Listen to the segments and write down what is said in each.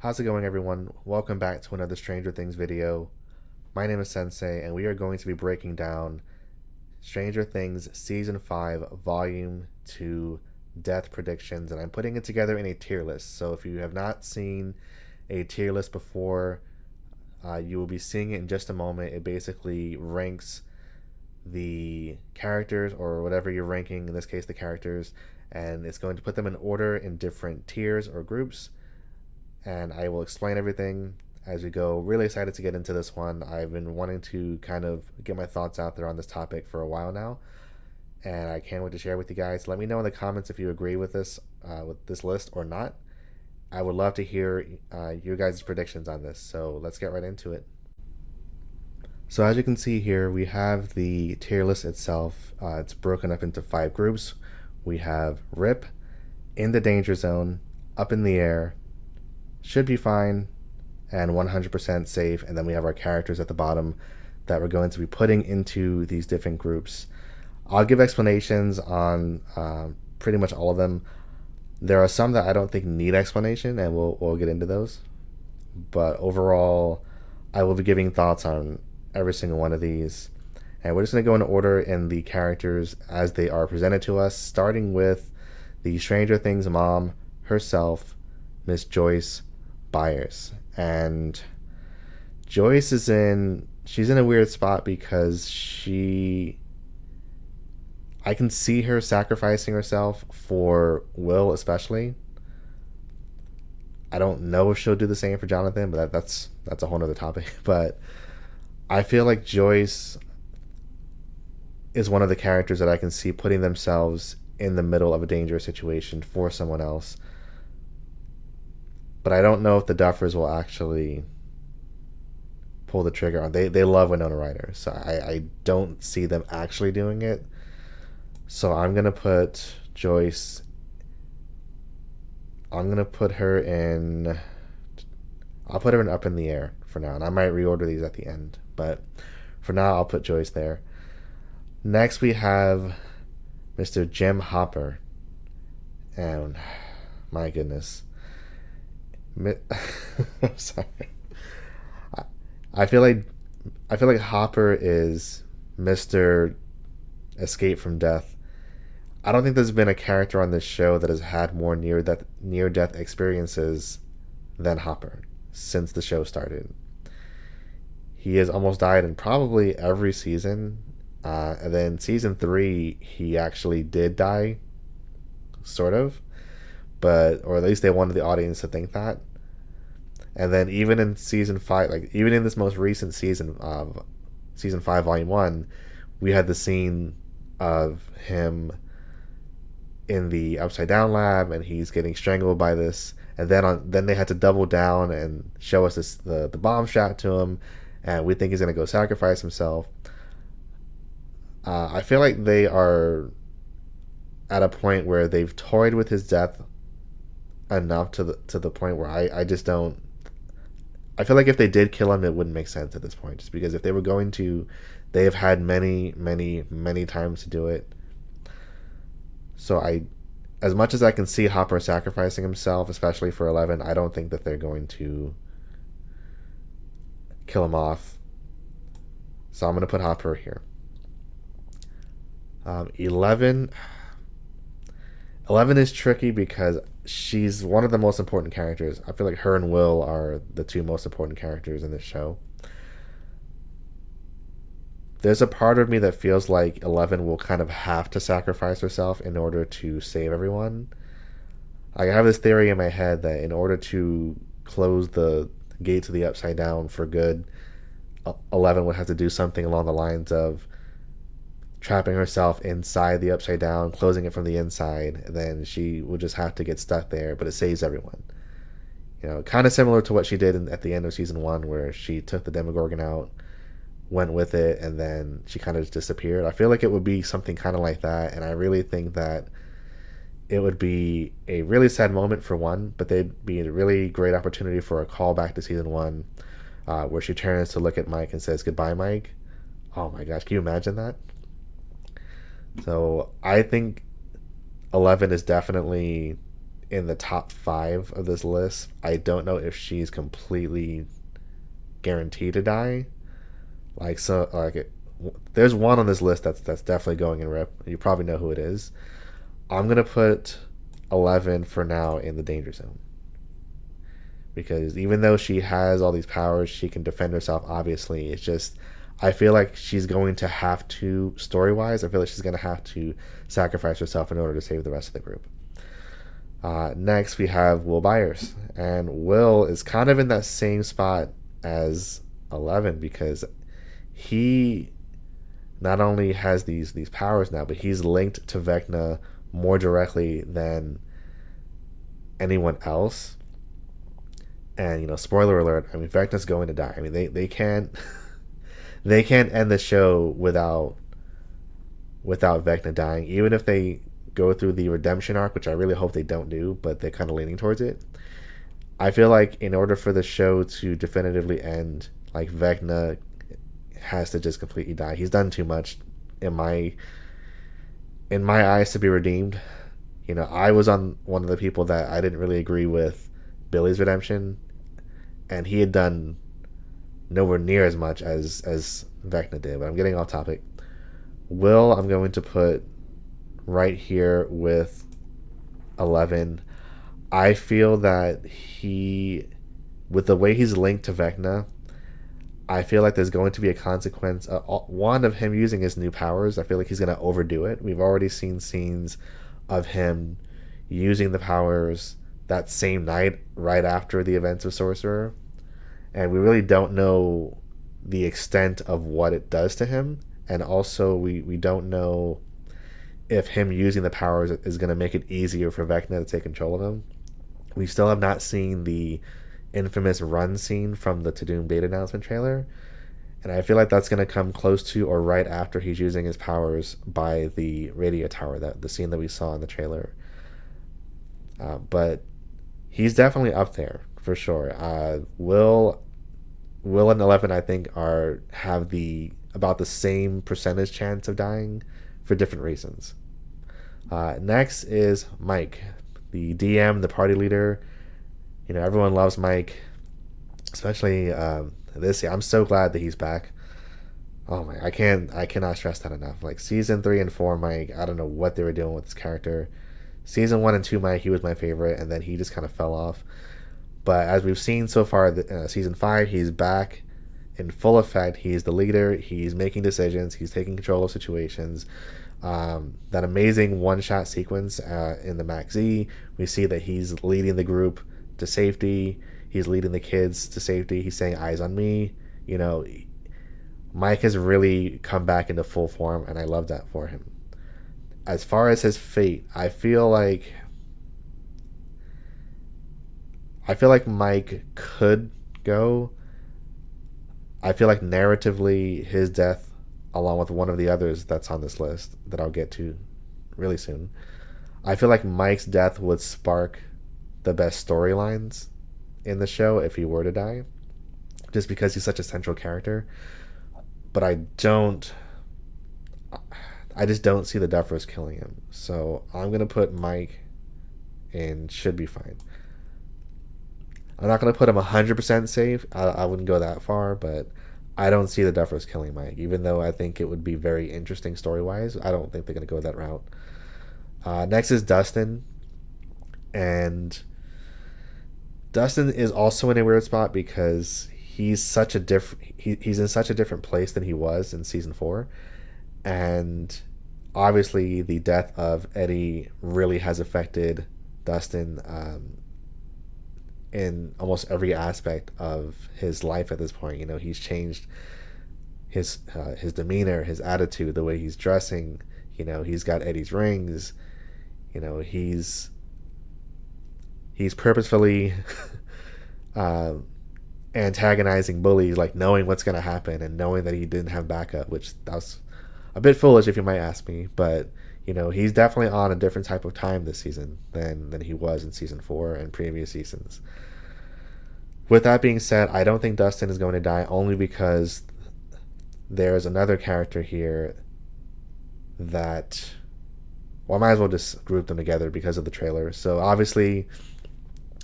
How's it going, everyone? Welcome back to another Stranger Things video. My name is Sensei, and we are going to be breaking down Stranger Things Season 5, Volume 2 Death Predictions, and I'm putting it together in a tier list. So if you have not seen a tier list before, you will be seeing it in just a moment. It basically ranks the characters, or whatever you're ranking, in this case the characters, and it's going to put them in order in different tiers or groups, and I will explain everything as we go. Really excited to get into this one. I've been wanting to kind of get my thoughts out there on this topic for a while now, and I can't wait to share with you guys. Let me know in the comments if you agree with this list or not. I would love to hear your guys' predictions on this. So let's get right into it. So as you can see here, we have the tier list itself. It's broken up into 5 groups. We have RIP, In the Danger Zone, Up in the Air, Should Be Fine, and 100% Safe. And then we have our characters at the bottom that we're going to be putting into these different groups. I'll give explanations on pretty much all of them. There are some that I don't think need explanation, and we'll get into those. But overall, I will be giving thoughts on every single one of these. And we're just going to go in order in the characters as they are presented to us, starting with the Stranger Things mom herself, Miss Joyce Byers. And Joyce she's in a weird spot because I can see her sacrificing herself for Will, especially. I don't know if she'll do the same for Jonathan, but that's a whole nother topic. But I feel like Joyce is one of the characters that I can see putting themselves in the middle of a dangerous situation for someone else. But I don't know if the Duffers will actually pull the trigger on. They love Winona Ryder, so I don't see them actually doing it. So I'm gonna put Joyce. I'm gonna put her in. I'll put her in Up in the Air for now, and I might reorder these at the end. But for now, I'll put Joyce there. Next, we have Mr. Jim Hopper, and my goodness, I'm sorry. I feel like Hopper is Mr. Escape from Death. I don't think there's been a character on this show that has had more near death experiences than Hopper since the show started. He has almost died in probably every season. And then season 3, he actually did die, sort of, or at least they wanted the audience to think that. And then even in season 5, like even in this most recent season of season 5, volume 1, we had the scene of him in the Upside Down lab, and he's getting strangled by this. And then they had to double down and show us the bomb shot to him, and we think he's gonna go sacrifice himself. I feel like they are at a point where they've toyed with his death enough to the point where I just don't. I feel like if they did kill him, it wouldn't make sense at this point. Just because if they were going to, they have had many, many, many times to do it. So as much as I can see Hopper sacrificing himself, especially for 11, I don't think that they're going to kill him off. So I'm going to put Hopper here. 11 is tricky because she's one of the most important characters. I feel like her and Will are the 2 most important characters in this show. There's a part of me that feels like 11 will kind of have to sacrifice herself in order to save everyone. I have this theory in my head that in order to close the gate to the Upside Down for good, 11 would have to do something along the lines of trapping herself inside the Upside Down, closing it from the inside, and then she would just have to get stuck there, but it saves everyone. Kind of similar to what she did at the end of season 1, where she took the Demogorgon out, went with it, and then she kind of just disappeared. I feel like it would be something kind of like that, and I really think that it would be a really sad moment for one, but they'd be a really great opportunity for a callback to season 1, where she turns to look at Mike and says, "Goodbye, Mike." Oh my gosh, can you imagine that? So I think 11 is definitely in the top 5 of this list. I don't know if she's completely guaranteed to die. There's one on this list that's definitely going in rip. You probably know who it is. I'm gonna put 11 for now in the danger zone, because even though she has all these powers, she can defend herself. Obviously, it's just I feel like she's going to have to, story-wise, I feel like she's going to have to sacrifice herself in order to save the rest of the group. Next, we have Will Byers. And Will is kind of in that same spot as 11, because he not only has these powers now, but he's linked to Vecna more directly than anyone else. And, you know, spoiler alert, I mean, Vecna's going to die. I mean, they can't they can't end the show without Vecna dying, even if they go through the redemption arc, which I really hope they don't do, but they're kind of leaning towards it. I feel like in order for the show to definitively end, like, Vecna has to just completely die. He's done too much in my eyes to be redeemed. You know, I was on one of the people that I didn't really agree with Billy's redemption, and he had done nowhere near as much as Vecna did. But I'm getting off topic. Will, I'm going to put right here with 11. I feel that with the way he's linked to Vecna, I feel like there's going to be a consequence. One of him using his new powers. I feel like he's going to overdo it. We've already seen scenes of him using the powers that same night, right after the events of Sorcerer, and we really don't know the extent of what it does to him. And also, we don't know if him using the powers is going to make it easier for Vecna to take control of him. We still have not seen the infamous run scene from the Tudum date announcement trailer, and I feel like that's going to come close to or right after he's using his powers by the radio tower, the scene that we saw in the trailer. But he's definitely up there for sure. Will and 11, I think, have about the same percentage chance of dying for different reasons. Next is Mike, the DM, the party leader. You know, everyone loves Mike, especially this year. I'm so glad that he's back. Oh my, I cannot stress that enough. Like, season 3 and 4 Mike, I don't know what they were doing with this character. Season 1 and 2 Mike, he was my favorite, and then he just kind of fell off. But as we've seen so far, season 5, he's back in full effect. He's the leader. He's making decisions. He's taking control of situations. That amazing one-shot sequence in the Max Z, we see that he's leading the group to safety. He's leading the kids to safety. He's saying, "Eyes on me." You know, Mike has really come back into full form, and I love that for him. As far as his fate, I feel like Mike could go. I feel like narratively, his death, along with one of the others that's on this list that I'll get to really soon, I feel like Mike's death would spark the best storylines in the show if he were to die, just because he's such a central character. But I just don't see the Duffers killing him. So I'm going to put Mike in should be fine. I'm not going to put him 100% safe. I wouldn't go that far, but I don't see the Duffers killing Mike, even though I think it would be very interesting story-wise. I don't think they're going to go that route. Next is Dustin. And Dustin is also in a weird spot because he's he's in such a different place than he was in season 4. And obviously the death of Eddie really has affected Dustin in almost every aspect of his life at this point. You know, he's changed his demeanor, his attitude, the way he's dressing. You know, he's got Eddie's rings. You know, he's purposefully antagonizing bullies, like knowing what's going to happen and knowing that he didn't have backup, which that was a bit foolish if you might ask me. But, you know, he's definitely on a different type of time this season than he was in season 4 and previous seasons. With that being said, I don't think Dustin is going to die, only because there's another character here that well, I might as well just group them together because of the trailer. So obviously,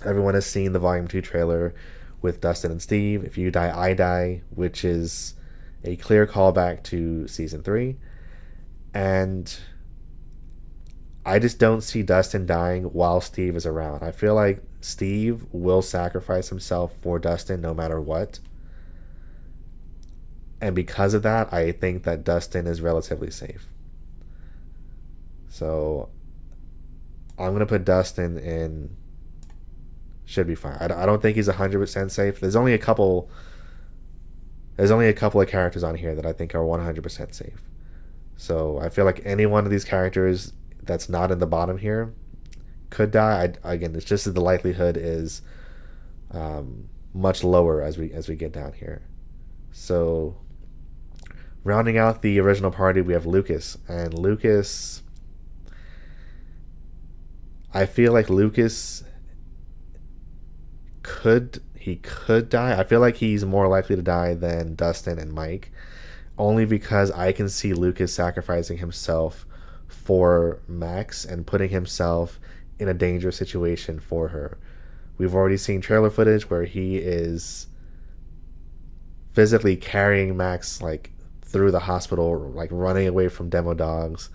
everyone has seen the Volume 2 trailer with Dustin and Steve. If you die, I die, which is a clear callback to Season 3. And I just don't see Dustin dying while Steve is around. I feel like Steve will sacrifice himself for Dustin no matter what. And because of that, I think that Dustin is relatively safe. So I'm going to put Dustin in. Should be fine. I don't think he's 100% safe. There's only a couple of characters on here that I think are 100% safe. So I feel like any one of these characters that's not in the bottom here could die. Again, it's just that the likelihood is much lower as we get down here. So rounding out the original party, we have Lucas. And Lucas, I feel like Lucas could die. I feel like he's more likely to die than Dustin and Mike, only because I can see Lucas sacrificing himself for Max and putting himself in a dangerous situation for her. We've already seen trailer footage where he is physically carrying Max like through the hospital, like running away from demo dogs.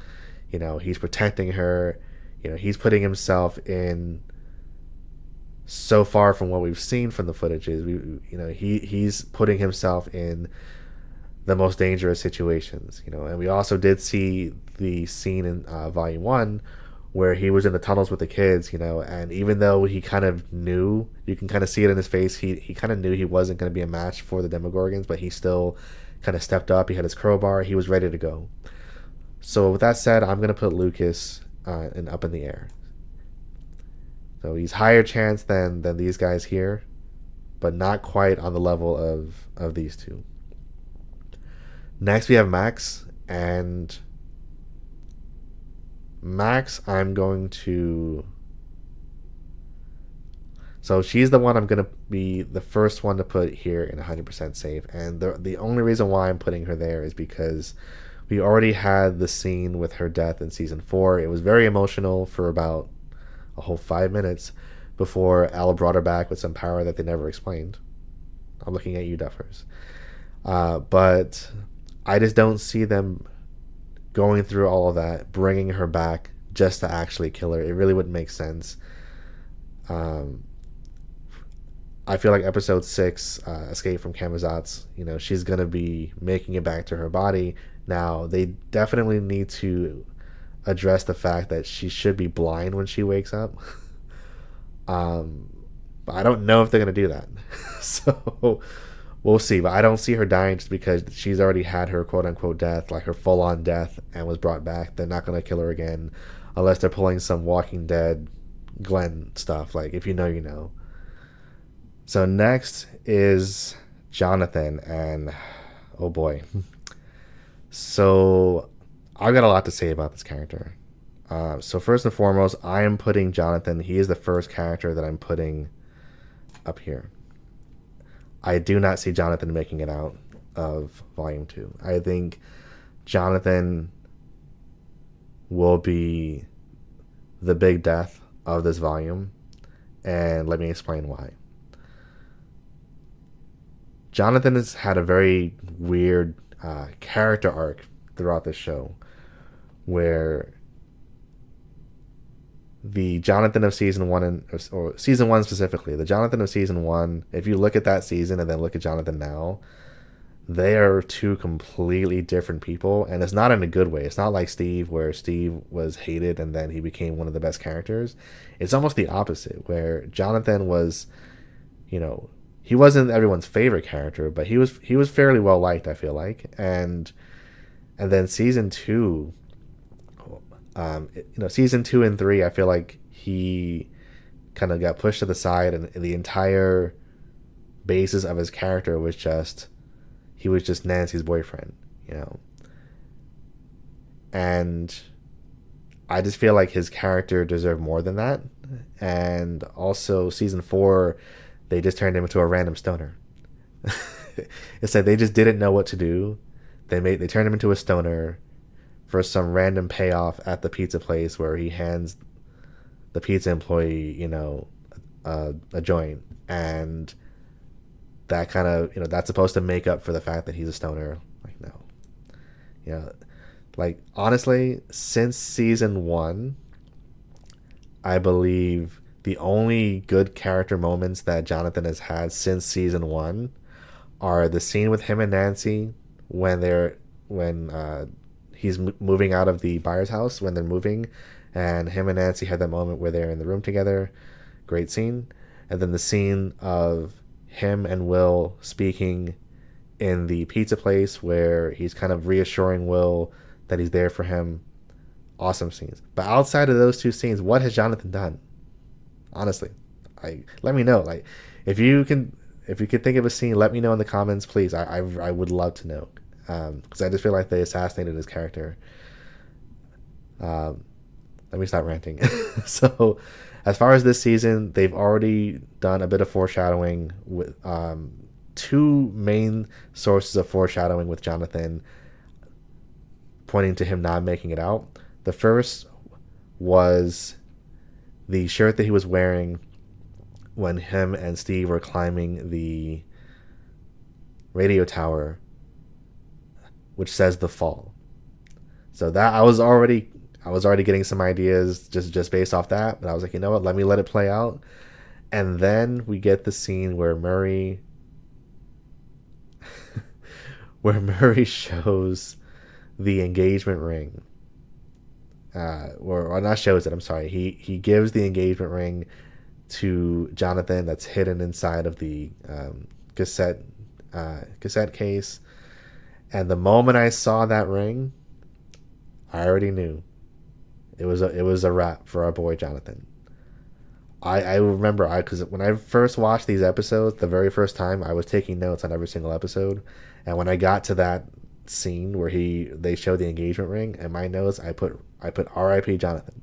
You know, he's protecting her. You know, he's putting himself in so far from what we've seen from the footages. He's putting himself in the most dangerous situations. You know, and we also did see the scene in Volume 1 where he was in the tunnels with the kids. You know, and even though he kind of knew, you can kind of see it in his face, he kind of knew he wasn't going to be a match for the Demogorgons, but he still kind of stepped up. He had his crowbar. He was ready to go. So with that said, I'm going to put Lucas in Up in the Air. So he's higher chance than these guys here, but not quite on the level of these two. Next we have Max, and Max I'm going to... So she's the one I'm going to be the first one to put here in 100% safe. And the only reason why I'm putting her there is because we already had the scene with her death in Season 4. It was very emotional for about a whole 5 minutes before Al brought her back with some power that they never explained. I'm looking at you, Duffers. But I just don't see them going through all of that, bringing her back just to actually kill her. It really wouldn't make sense. I feel like episode 6, Escape from Camazotz, you know, she's going to be making it back to her body. Now, they definitely need to address the fact that she should be blind when she wakes up. But I don't know if they're going to do that. So we'll see. But I don't see her dying just because she's already had her quote-unquote death, like her full-on death, and was brought back. They're not going to kill her again unless they're pulling some Walking Dead Glenn stuff. Like, if you know, you know. So next is Jonathan, and oh boy. So I've got a lot to say about this character. So first and foremost, I am putting Jonathan. He is the first character that I'm putting up here. I do not see Jonathan making it out of Volume 2. I think Jonathan will be the big death of this volume, and let me explain why. Jonathan has had a very weird character arc throughout this show, where the Jonathan of season 1 or season 1 specifically, the Jonathan of season 1, if you look at that season and then look at Jonathan now, they are two completely different people, and it's not in a good way. It's not like Steve, where Steve was hated and then he became one of the best characters. It's almost the opposite, where Jonathan was, you know, he wasn't everyone's favorite character, but he was fairly well liked, I feel like. And then season 2, season 2 and 3, I feel like he kind of got pushed to the side, and the entire basis of his character was just, he was just Nancy's boyfriend, you know. And I just feel like his character deserved more than that. And also season 4, they just turned him into a random stoner. It's like they just didn't know what to do. They turned him into a stoner, for some random payoff at the pizza place where he hands the pizza employee, a joint, and that kind of, that's supposed to make up for the fact that he's a stoner. Like, no, like, honestly, since season 1, I believe the only good character moments that Jonathan has had since season 1 are the scene with him and Nancy when he's moving out of the buyer's house, when they're moving, and him and Nancy had that moment where they're in the room together. Great scene. And then the scene of him and Will speaking in the pizza place where he's kind of reassuring Will that he's there for him. Awesome scenes. But outside of those two scenes, what has Jonathan done? Honestly, let me know. Like, if you can think of a scene, let me know in the comments, please. I would love to know, because I just feel like they assassinated his character. Let me stop ranting. So, as far as this season, they've already done a bit of foreshadowing with two main sources of foreshadowing with Jonathan pointing to him not making it out. The first was the shirt that he was wearing when him and Steve were climbing the radio tower, which says The Fall. So that I was already getting some ideas just based off that, but I was like, you know what, let me let it play out. And then we get the scene where Murray shows the engagement ring. Or not shows it, I'm sorry. He gives the engagement ring to Jonathan that's hidden inside of the cassette case. And the moment I saw that ring, I already knew it was a wrap for our boy Jonathan. I remember because when I first watched these episodes, the very first time, I was taking notes on every single episode, and when I got to that scene where they show the engagement ring, and my notes, I put R.I.P. Jonathan.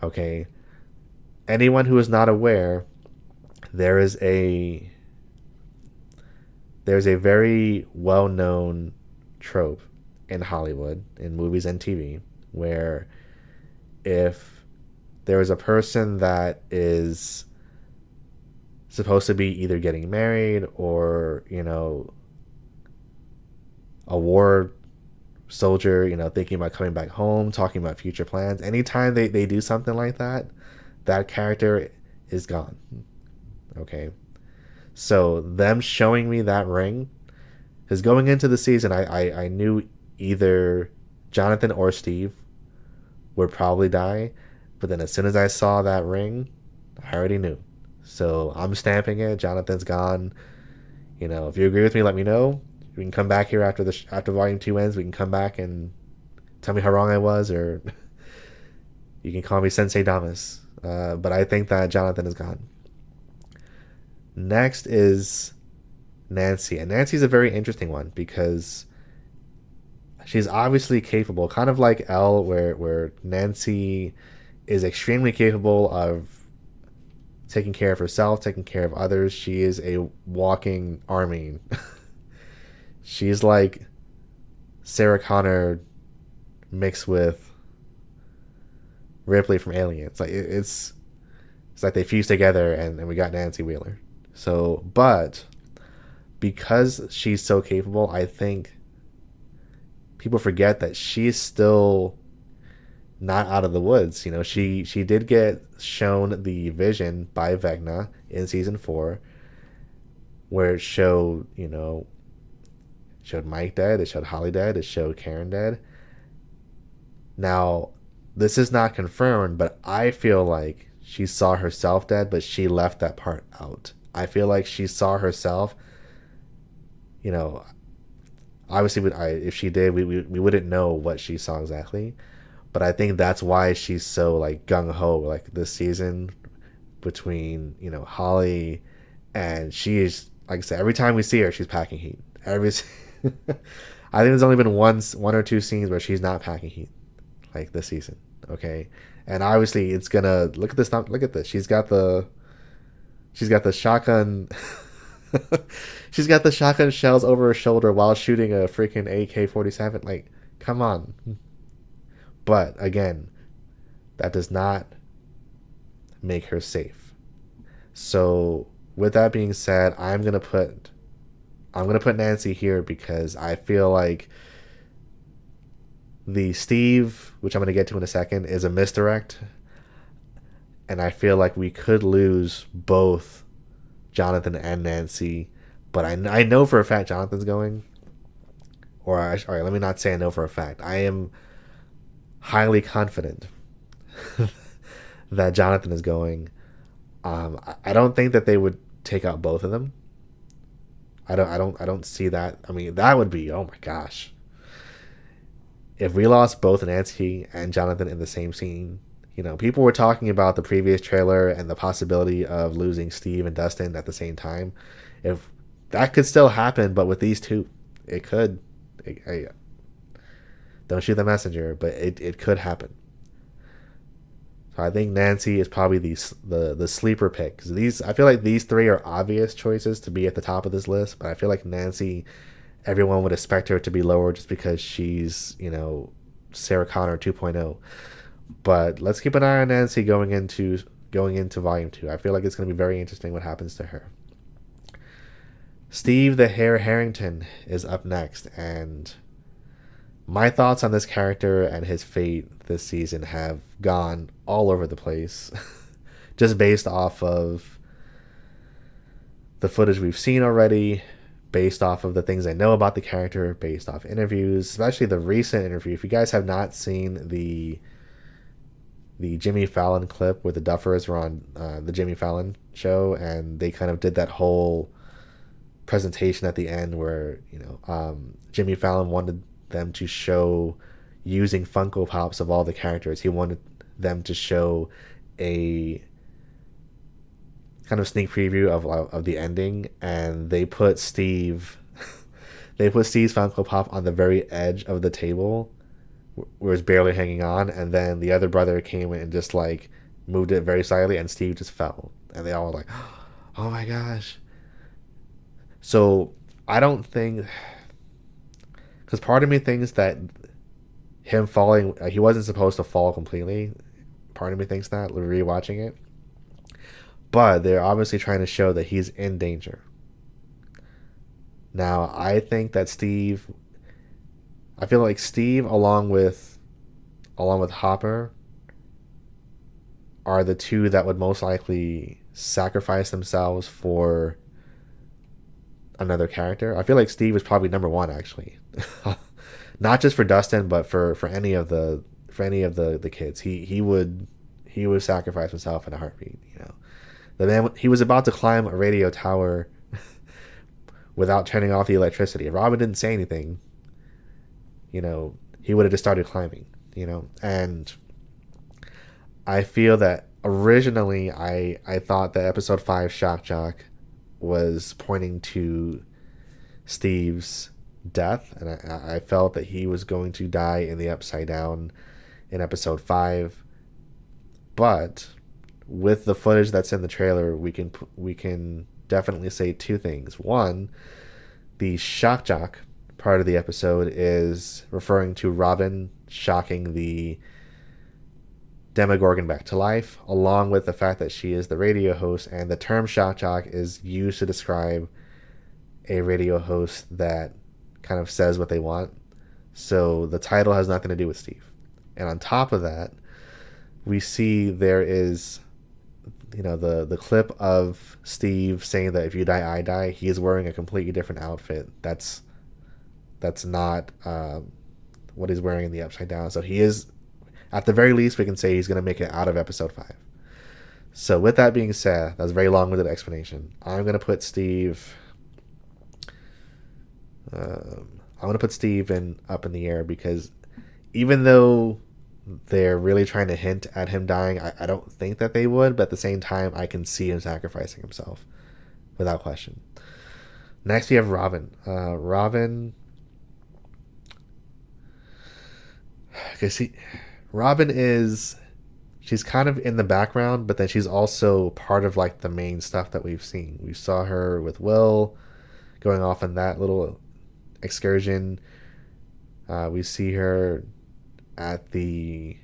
Okay, anyone who is not aware, there's a very well-known trope in Hollywood, in movies and TV, where if there is a person that is supposed to be either getting married or, a war soldier, thinking about coming back home, talking about future plans, anytime they do something like that, that character is gone. Okay? So them showing me that ring, because going into the season, I knew either Jonathan or Steve would probably die, but then as soon as I saw that ring, I already knew. So I'm stamping it. Jonathan's gone. If you agree with me, let me know. We can come back here after Volume 2 ends. We can come back and tell me how wrong I was, or you can call me Sensei Damas. But I think that Jonathan is gone. Next is Nancy. And Nancy's a very interesting one because she's obviously capable, kind of like Elle, where Nancy is extremely capable of taking care of herself, taking care of others. She is a walking army. She's like Sarah Connor mixed with Ripley from Aliens. Like it's like they fused together and we got Nancy Wheeler. So, but because she's so capable, I think people forget that she's still not out of the woods. She did get shown the vision by Vecna in season 4, where it showed Mike dead, it showed Holly dead, it showed Karen dead. Now, this is not confirmed, but I feel like she saw herself dead, but she left that part out. I feel like she saw herself. Obviously, if she did, we wouldn't know what she saw exactly. But I think that's why she's so like gung ho like this season between Holly, and she is, like I said, every time we see her, she's packing heat. I think there's only been one or two scenes where she's not packing heat, like this season. Okay, and obviously it's gonna look at this. Look at this. She's got the shotgun. She's got the shotgun shells over her shoulder while shooting a freaking AK-47. Like, Come on. But again, that does not make her safe. So with that being said, I'm gonna put Nancy here because I feel like the Steve, which I'm gonna get to in a second, is a misdirect, and I feel like we could lose both Jonathan and Nancy. But I know for a fact Jonathan's going. All right, let me not say I know for a fact. I am highly confident that Jonathan is going. I don't think that they would take out both of them. I don't see that. I mean, that would be, oh my gosh. If we lost both Nancy and Jonathan in the same scene, people were talking about the previous trailer and the possibility of losing Steve and Dustin at the same time. If that could still happen, but with these two, it could. Don't shoot the messenger, but it could happen. So I think Nancy is probably the sleeper pick. 'Cause I feel like these three are obvious choices to be at the top of this list, but I feel like Nancy, everyone would expect her to be lower just because she's Sarah Connor 2.0. But let's keep an eye on Nancy going into volume 2. I feel like it's going to be very interesting what happens to her. Steve the Hare Harrington is up next, and my thoughts on this character and his fate this season have gone all over the place just based off of the footage we've seen already, based off of the things I know about the character, based off interviews, especially the recent interview. If you guys have not seen the Jimmy Fallon clip where the Duffers were on the Jimmy Fallon show, and they kind of did that whole presentation at the end where Jimmy Fallon wanted them to show using Funko Pops of all the characters. He wanted them to show a kind of sneak preview of the ending, and they put Steve's Funko Pop on the very edge of the table where it's barely hanging on, and then the other brother came in and just like moved it very slightly, and Steve just fell, and they all were like, oh my gosh. So I don't think, because part of me thinks that him falling, he wasn't supposed to fall completely. Part of me thinks that, rewatching it. But they're obviously trying to show that he's in danger. Now, I think that I feel like Steve, along with Hopper, are the two that would most likely sacrifice themselves for another character. I feel like Steve is probably number one, actually. Not just for Dustin, but for any of the kids. He would sacrifice himself in a heartbeat. The man, he was about to climb a radio tower without turning off the electricity. If Robin didn't say anything, he would have just started climbing. And I feel that originally I thought that episode 5 Shock Jock was pointing to Steve's death, and I felt that he was going to die in the Upside Down in episode 5. But with the footage that's in the trailer, we can definitely say two things. One, the Shock Jock part of the episode is referring to Robin shocking the Demogorgon back to life, along with the fact that she is the radio host, and the term Shock Jock is used to describe a radio host that kind of says what they want. So the title has nothing to do with Steve. And on top of that, we see there is the clip of Steve saying that if you die, I die. He is wearing a completely different outfit. That's not what he's wearing in the Upside Down. So he is, at the very least, we can say he's going to make it out of episode 5. So with that being said, that's a very long-winded explanation. I'm going to put Steve up in the air, because even though they're really trying to hint at him dying, I don't think that they would, but at the same time, I can see him sacrificing himself without question. Next, we have Robin. She's kind of in the background, but then she's also part of like the main stuff that we've seen. We saw her with Will going off on that little excursion. We see her at the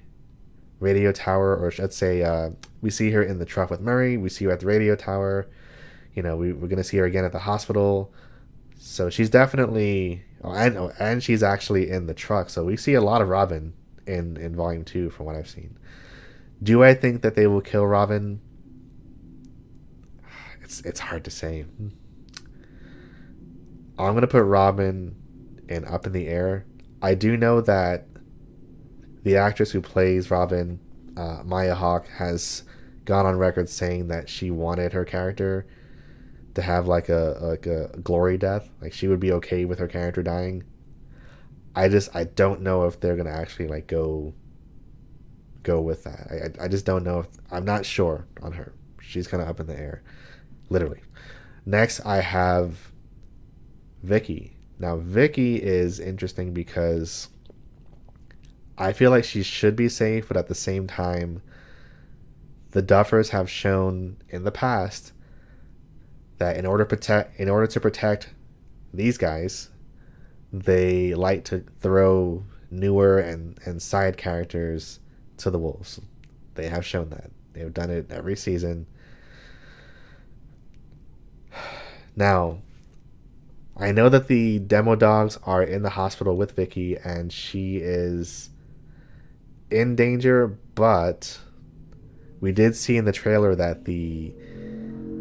radio tower, or let's say we see her in the truck with Murray. We see her at the radio tower. We're going to see her again at the hospital. So she's definitely, and she's actually in the truck. So we see a lot of Robin in Volume 2 from what I've seen. Do I think that they will kill Robin? It's hard to say. I'm going to put Robin in Up in the Air. I do know that the actress who plays Robin, Maya Hawke, has gone on record saying that she wanted her character to have like a glory death. Like she would be okay with her character dying. I don't know if they're gonna actually like go with that. I just don't know if I'm not sure on her. She's kind of up in the air, literally. Next, I have Vicky. Now Vicky is interesting because I feel like she should be safe, but at the same time, the Duffers have shown in the past that in order to protect these guys, they like to throw newer and side characters to the wolves. They have shown that. They've done it every season. Now, I know that the demo dogs are in the hospital with Vicky and she is in danger, but we did see in the trailer that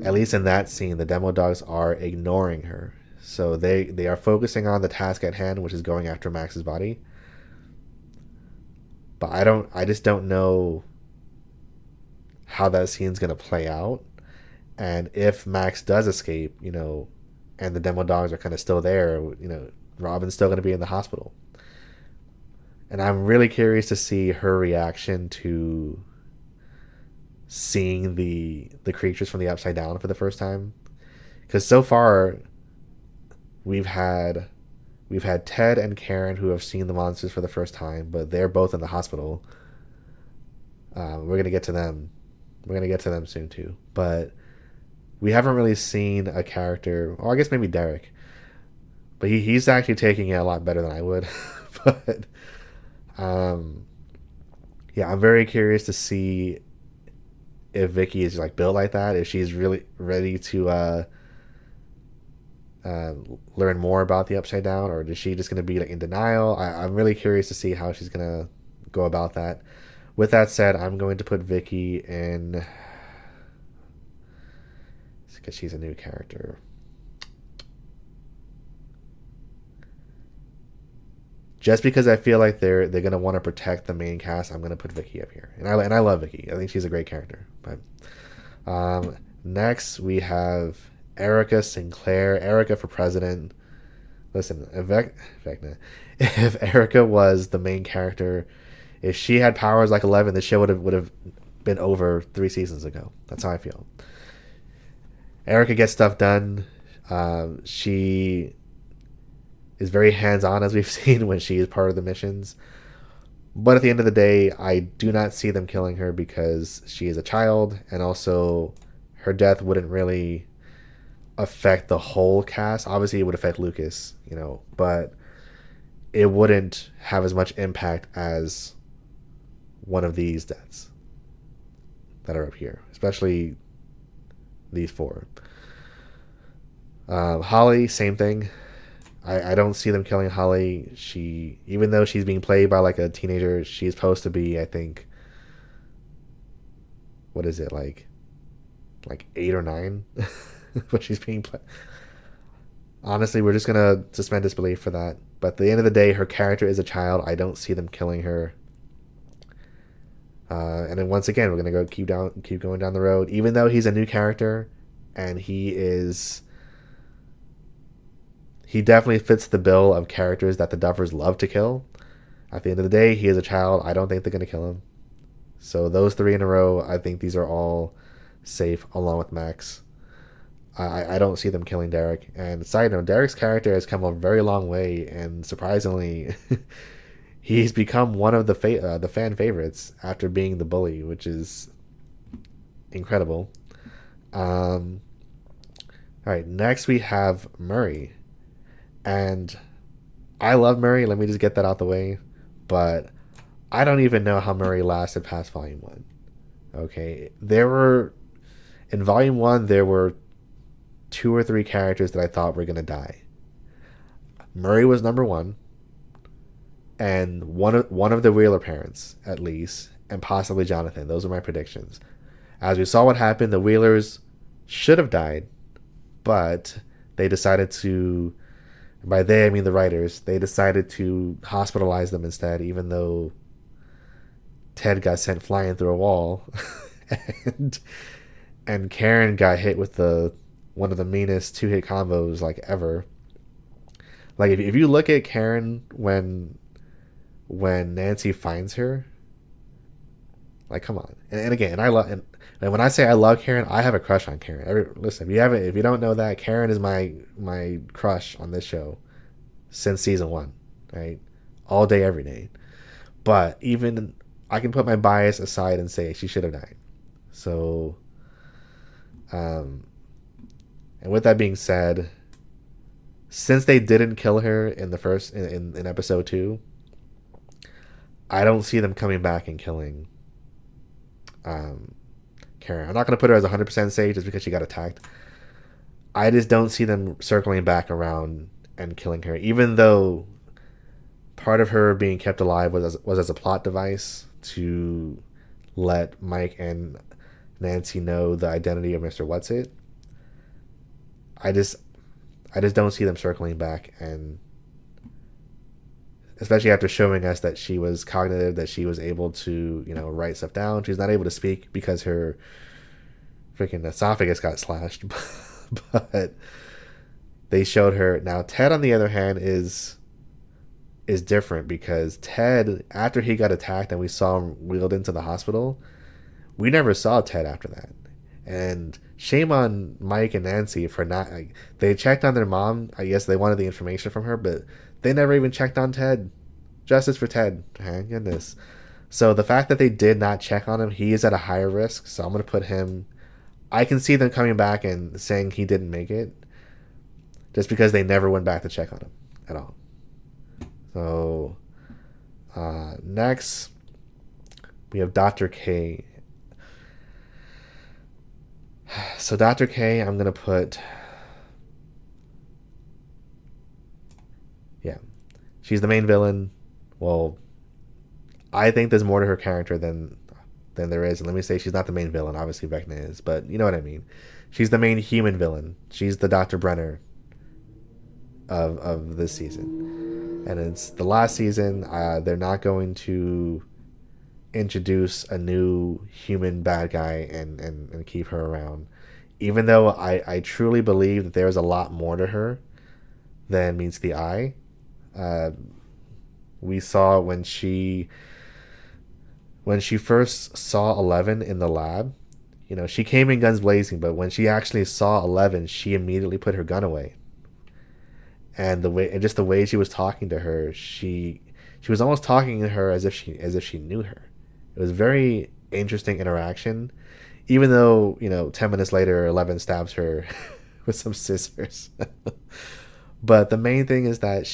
at least in that scene, the demo dogs are ignoring her. So they are focusing on the task at hand, which is going after Max's body. But I just don't know how that scene's gonna play out. And if Max does escape, and the demo dogs are kind of still there, Robin's still gonna be in the hospital. And I'm really curious to see her reaction to seeing the creatures from the Upside Down for the first time, because so far we've had Ted and Karen who have seen the monsters for the first time, but they're both in the hospital. We're gonna get to them. We're gonna get to them soon too, but we haven't really seen a character. Or I guess maybe Derek, but he's actually taking it a lot better than I would. But yeah, I'm very curious to see if Vicky is like built like that, if she's really ready to learn more about the Upside Down, or is she just going to be like in denial? I'm really curious to see how she's going to go about that. With that said, I'm going to put Vicky in because she's a new character. Just because I feel like they're gonna want to protect the main cast, I'm gonna put Vicky up here, and I love Vicky. I think she's a great character. But next we have Erica Sinclair. Erica for president. Listen, if Erica was the main character, if she had powers like 11, the show would have been over 3 seasons ago. That's how I feel. Erica gets stuff done. She is very hands-on, as we've seen when she is part of the missions. But at the end of the day, I do not see them killing her because she is a child, and also her death wouldn't really affect the whole cast. Obviously, it would affect Lucas, but it wouldn't have as much impact as one of these deaths that are up here, especially these 4. Holly, same thing. I don't see them killing Holly. Even though she's being played by like a teenager, she's supposed to be, I think, what is it, like 8 or 9? But she's being played. Honestly, we're just gonna suspend disbelief for that. But at the end of the day, her character is a child. I don't see them killing her. And then once again, we're gonna keep going down the road. Even though he's a new character, and he definitely fits the bill of characters that the Duffers love to kill. At the end of the day, he is a child. I don't think they're gonna kill him. So those 3 in a row, I think these are all safe, along with Max. I don't see them killing Derek. And side note, Derek's character has come a very long way, and surprisingly, he's become one of the fan favorites after being the bully, which is incredible. All right, next we have Murray, and I love Murray. Let me just get that out the way. But I don't even know how Murray lasted past volume 1. Okay, in volume 1 there were 2 or 3 characters that I thought were gonna die. Murray was number 1, and one of the Wheeler parents at least, and possibly Jonathan. Those are my predictions. As we saw what happened, the Wheelers should have died, but they decided to, by they I mean the writers, they decided to hospitalize them instead, even though Ted got sent flying through a wall, and Karen got hit with the one of the meanest 2-hit combos like ever. Like if you look at Karen when Nancy finds her, like come on. And again, and when I say I love Karen, I have a crush on Karen. Listen, if you don't know that, Karen is my crush on this show since season 1, right? All day, every day. But even I can put my bias aside and say she should have died. So, and with that being said, since they didn't kill her in the first in episode 2, I don't see them coming back and killing Karen. I'm not gonna put her as 100% safe just because she got attacked. I just don't see them circling back around and killing her, even though part of her being kept alive was as a plot device to let Mike and Nancy know the identity of Mr. Whatsit. I just don't see them circling back, and especially after showing us that she was cognitive, that she was able to, write stuff down. She's not able to speak because her freaking esophagus got slashed, but they showed her. Now Ted, on the other hand, is different, because Ted, after he got attacked and we saw him wheeled into the hospital, we never saw Ted after that. And shame on Mike and Nancy for not, they checked on their mom. I guess they wanted the information from her, but they never even checked on Ted. Justice for Ted. Thank goodness. So the fact that they did not check on him, he is at a higher risk. So I'm going to put him, I can see them coming back and saying he didn't make it, just because they never went back to check on him at all. So next we have Dr. K. So Dr. K, I'm going to put, yeah, she's the main villain. Well, I think there's more to her character than there is. And let me say, she's not the main villain. Obviously Vecna is, but you know what I mean. She's the main human villain. She's the Dr. Brenner of this season. And it's the last season. They're not going to introduce a new human bad guy and keep her around, even though I truly believe that there's a lot more to her than meets the eye. We saw when she first saw Eleven in the lab, she came in guns blazing, but when she actually saw Eleven, she immediately put her gun away. And just the way she was talking to her, she was almost talking to her as if she knew her. It was a very interesting interaction, even though 10 minutes later 11 stabs her with some scissors. But the main thing is that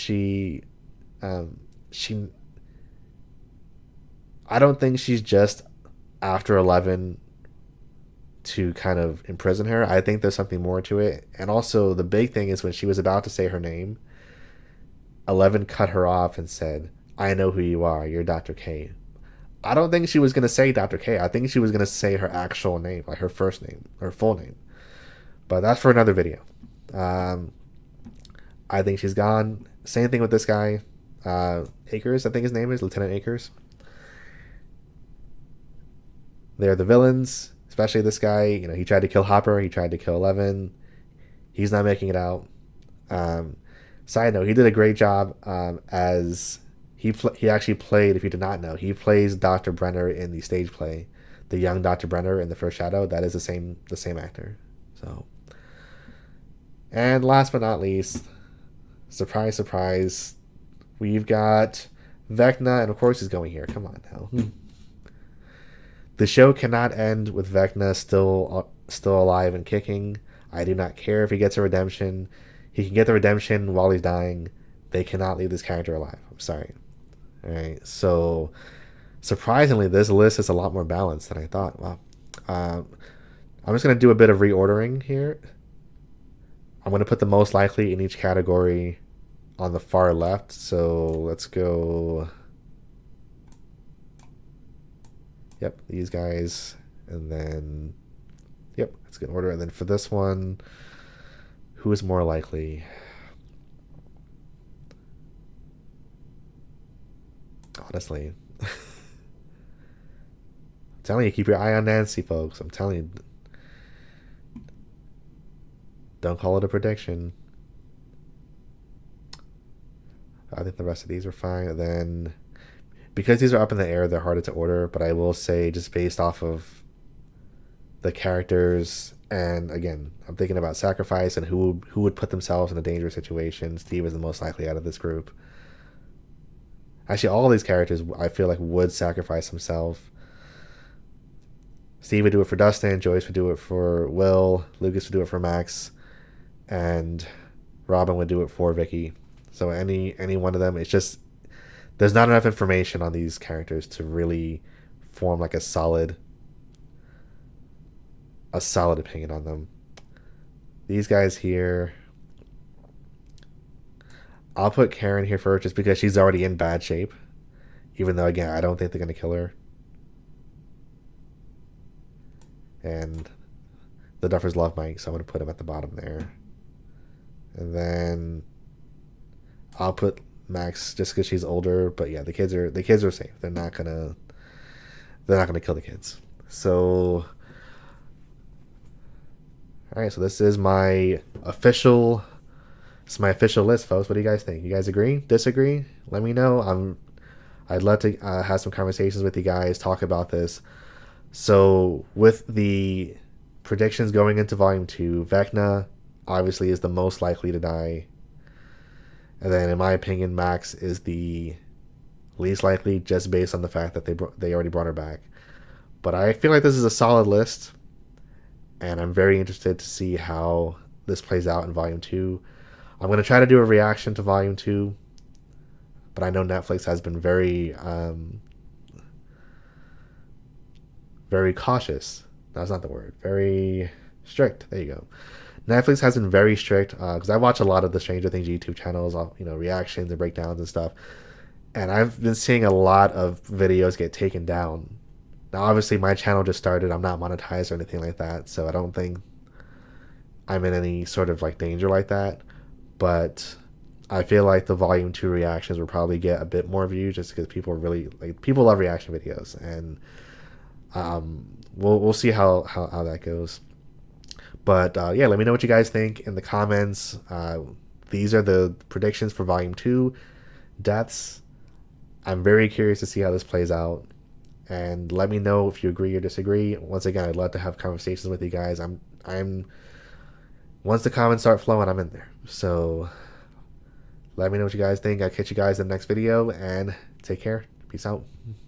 I don't think she's just after 11 to kind of imprison her. I think there's something more to it. And also the big thing is when she was about to say her name, 11 cut her off and said, "I know who you are. You're Dr. K." I don't think she was going to say Dr. K. I think she was going to say her actual name, like her first name, her full name. But that's for another video. I think she's gone. Same thing with this guy, Akers, I think his name is, Lieutenant Akers. They're the villains, especially this guy. He tried to kill Hopper. He tried to kill 11. He's not making it out. Side note, he did a great job as... He actually played, if you did not know, he plays Dr. Brenner in the stage play, the young Dr. Brenner in The First Shadow. That is the same actor. So, and last but not least, surprise, surprise, we've got Vecna, and of course he's going here. Come on now. The show cannot end with Vecna still alive and kicking. I do not care if he gets a redemption. He can get the redemption while he's dying. They cannot leave this character alive. I'm sorry. All right. So surprisingly, this list is a lot more balanced than I thought. Wow. I'm just gonna do a bit of reordering here. I'm gonna put the most likely in each category on the far left. So let's go. Yep, these guys, and then yep, that's good order. And then for this one, who is more likely? Honestly, I'm telling you, keep your eye on Nancy, folks. I'm telling you, don't call it a prediction. I think the rest of these are fine. And then, because these are up in the air, they're harder to order. But I will say, just based off of the characters, and again, I'm thinking about sacrifice and who would put themselves in a dangerous situation. Steve is the most likely out of this group. Actually, all these characters I feel like would sacrifice himself. Steve would do it for Dustin, Joyce would do it for Will, Lucas would do it for Max, and Robin would do it for Vicky. So any one of them, it's just there's not enough information on these characters to really form like a solid opinion on them. These guys here, I'll put Karen here first just because she's already in bad shape. Even though, again, I don't think they're going to kill her. And the Duffers love Mike, so I'm going to put him at the bottom there. And then I'll put Max just because she's older. But yeah, the kids are safe. They're not gonna kill the kids. So, all right. So this is my official. It's my official list, folks. What do you guys think? You guys agree? Disagree? Let me know. I'd love to have some conversations with you guys, talk about this. So with the predictions going into Volume 2, Vecna obviously is the most likely to die. And then, in my opinion, Max is the least likely, just based on the fact that they already brought her back. But I feel like this is a solid list, and I'm very interested to see how this plays out in Volume 2. I'm going to try to do a reaction to Volume 2, but I know Netflix has been very cautious. That's not the word. Very strict. There you go. Netflix has been very strict because I watch a lot of the Stranger Things YouTube channels, reactions and breakdowns and stuff. And I've been seeing a lot of videos get taken down. Now, obviously, my channel just started. I'm not monetized or anything like that, so I don't think I'm in any sort of like danger like that. But I feel like the Volume 2 reactions will probably get a bit more views just because people love reaction videos, and we'll see how that goes. But yeah, let me know what you guys think in the comments. These are the predictions for Volume 2 deaths. I'm very curious to see how this plays out, and let me know if you agree or disagree. Once again, I'd love to have conversations with you guys. I'm once the comments start flowing, I'm in there. So let me know what you guys think. I'll catch you guys in the next video, and take care. Peace out.